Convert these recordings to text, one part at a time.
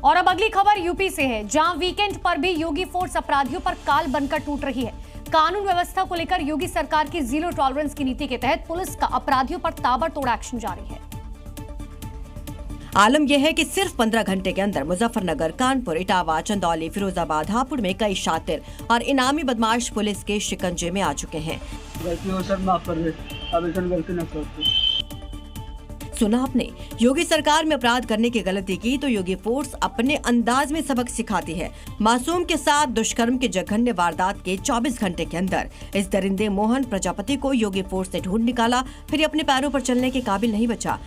और अब अगली खबर यूपी से है, जहां वीकेंड पर भी योगी फोर्स अपराधियों पर काल बनकर टूट रही है। कानून व्यवस्था को लेकर योगी सरकार की जीरो टॉलरेंस की नीति के तहत पुलिस का अपराधियों पर ताबड़तोड़ एक्शन जारी है। आलम यह है कि सिर्फ 15 घंटे के अंदर मुजफ्फरनगर, कानपुर, इटावा, चंदौली, फिरोजाबाद, हापुड़ में कई शातिर और इनामी बदमाश पुलिस के शिकंजे में आ चुके हैं। गलती हो सर, माफ कर दे, अब ऐसा गलती न करते। सुना आपने, योगी सरकार में अपराध करने की गलती की तो योगी फोर्स अपने अंदाज में सबक सिखाती है। मासूम के साथ दुष्कर्म के जघन्य वारदात के 24 घंटे के अंदर इस दरिंदे मोहन प्रजापति को योगी फोर्स ने ढूंढ निकाला, फिर अपने पैरों पर चलने के काबिल नहीं बचा।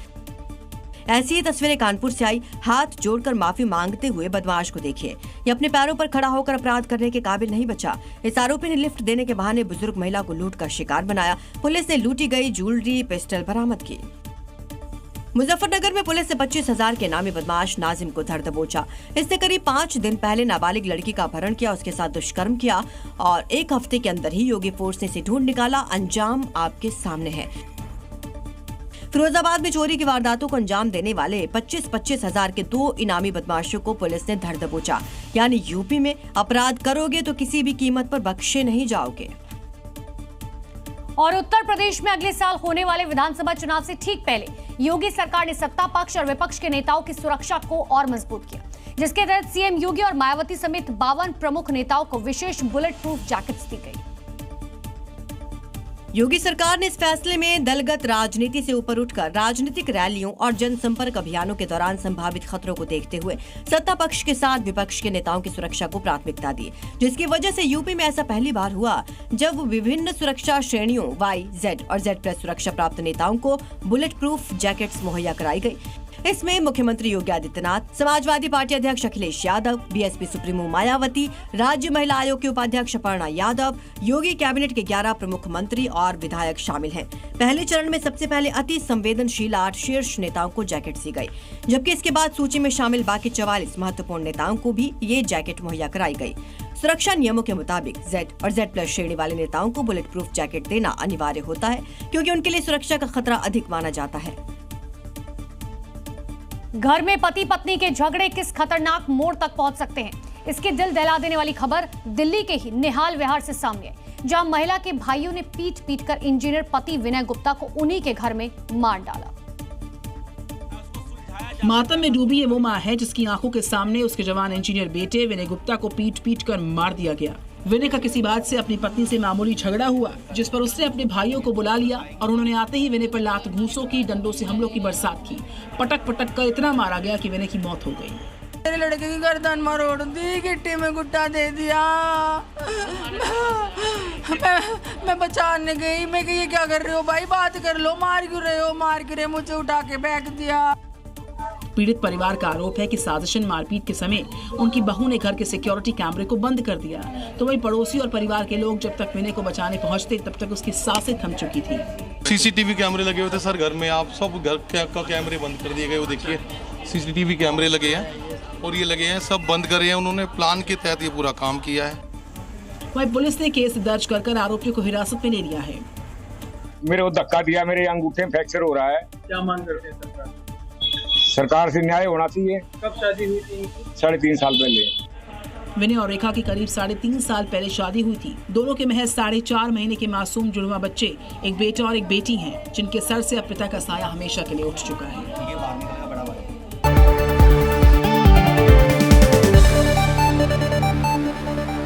ऐसी ही तस्वीरें कानपुर से आई। हाथ जोड़कर माफी मांगते हुए बदमाश को देखिए, ये अपने पैरों पर खड़ा होकर अपराध करने के काबिल नहीं बचा। इस आरोपी ने लिफ्ट देने के बहाने बुजुर्ग महिला को लूट का शिकार बनाया। पुलिस ने लूटी गई ज्वेलरी, पिस्टल बरामद की। मुजफ्फरनगर में पुलिस ने 25,000 के नामी बदमाश नाजिम को धर दबोचा। इसने करीब 5 दिन पहले नाबालिग लड़की का अपहरण किया, उसके साथ दुष्कर्म किया और 1 हफ्ते के अंदर ही योगी फोर्स ने इसे ढूंढ निकाला। अंजाम आपके सामने है। फिरोजाबाद में चोरी की वारदातों को अंजाम देने वाले 25,000 के 2 इनामी बदमाशों को पुलिस ने धर दबोचा। यानी यूपी में अपराध करोगे तो किसी भी कीमत पर बख्शे नहीं जाओगे। और उत्तर प्रदेश में अगले साल होने वाले विधानसभा चुनाव से ठीक पहले योगी सरकार ने सत्ता पक्ष और विपक्ष के नेताओं की सुरक्षा को और मजबूत किया, जिसके तहत सीएम योगी और मायावती समेत 52 प्रमुख नेताओं को विशेष बुलेट प्रूफ जैकेट्स दी गई। योगी सरकार ने इस फैसले में दलगत राजनीति से ऊपर उठकर राजनीतिक रैलियों और जनसंपर्क अभियानों के दौरान संभावित खतरों को देखते हुए सत्ता पक्ष के साथ विपक्ष के नेताओं की सुरक्षा को प्राथमिकता दी, जिसकी वजह से यूपी में ऐसा पहली बार हुआ जब विभिन्न सुरक्षा श्रेणियों Y, Z और Z+ सुरक्षा प्राप्त नेताओं को बुलेट प्रूफ जैकेट्स मुहैया कराई गई। इसमें मुख्यमंत्री योगी आदित्यनाथ, समाजवादी पार्टी अध्यक्ष अखिलेश यादव, बीएसपी सुप्रीमो मायावती, राज्य महिला आयोग की उपाध्यक्ष अपर्णा यादव, योगी कैबिनेट के 11 प्रमुख मंत्री और विधायक शामिल हैं। पहले चरण में सबसे पहले अति संवेदनशील 8 शीर्ष नेताओं को जैकेट दी गई, जबकि इसके बाद सूची में शामिल बाकी 44 महत्वपूर्ण नेताओं को भी ये जैकेट मुहैया कराई गई। सुरक्षा नियमों के मुताबिक Z और Z+ श्रेणी वाले नेताओं को बुलेट प्रूफ जैकेट देना अनिवार्य होता है, क्योंकि उनके लिए सुरक्षा का खतरा अधिक माना जाता है। घर में पति पत्नी के झगड़े किस खतरनाक मोड़ तक पहुंच सकते हैं, इसकी दिल दहला देने वाली खबर दिल्ली के ही निहाल विहार से सामने आई, जहां महिला के भाइयों ने पीट कर इंजीनियर पति विनय गुप्ता को उन्हीं के घर में मार डाला। मातम में डूबी ये वो मां है जिसकी आंखों के सामने उसके जवान इंजीनियर बेटे विनय गुप्ता को पीट कर मार दिया गया। विनय का किसी बात से अपनी पत्नी से मामूली झगड़ा हुआ, जिस पर उसने अपने भाइयों को बुला लिया और उन्होंने आते ही विनय पर लात घूंसों की, डंडों से हमलों की बरसात की। पटक कर इतना मारा गया कि विनय की मौत हो गई। मेरे लड़के की गर्दन मरोड़ दी, गिट्टी में गुट्टा दे दिया। मैं बचाने गई, मैं ये क्या कर रहे हो भाई, बात कर लो, मार क्यों रहे हो, मुझे उठा के फेंक दिया। पीड़ित परिवार का आरोप है कि साजिशन मारपीट के समय उनकी बहू ने घर के सिक्योरिटी कैमरे को बंद कर दिया, तो वही पड़ोसी और परिवार के लोग जब तक विनय को बचाने पहुंचते तब तक उसकी सांसें थम चुकी थी। सीसीटीवी कैमरे लगे हुए थे सर घर में, आप सब घर का कैमरे बंद कर दिए गए। वो देखिए सीसीटीवी कैमरे लगे हैं और ये लगे हैं, सब बंद करे हैं। उन्होंने प्लान के तहत ये पूरा काम किया है। वही पुलिस ने केस दर्ज कर आरोपियों को हिरासत में ले लिया है। मेरे को धक्का दिया, मेरे अंगूठे में फ्रैक्चर हो रहा है। क्या मांग करते हैं सरकार? सरकार से न्याय होना चाहिए। कब शादी हुई थी? 3.5 साल पहले। विनय और रेखा की करीब 3.5 साल पहले शादी हुई थी। दोनों के महज 4.5 महीने के मासूम जुड़वा बच्चे, एक बेटा और एक बेटी हैं, जिनके सर से अब पिता का साया हमेशा के लिए उठ चुका है।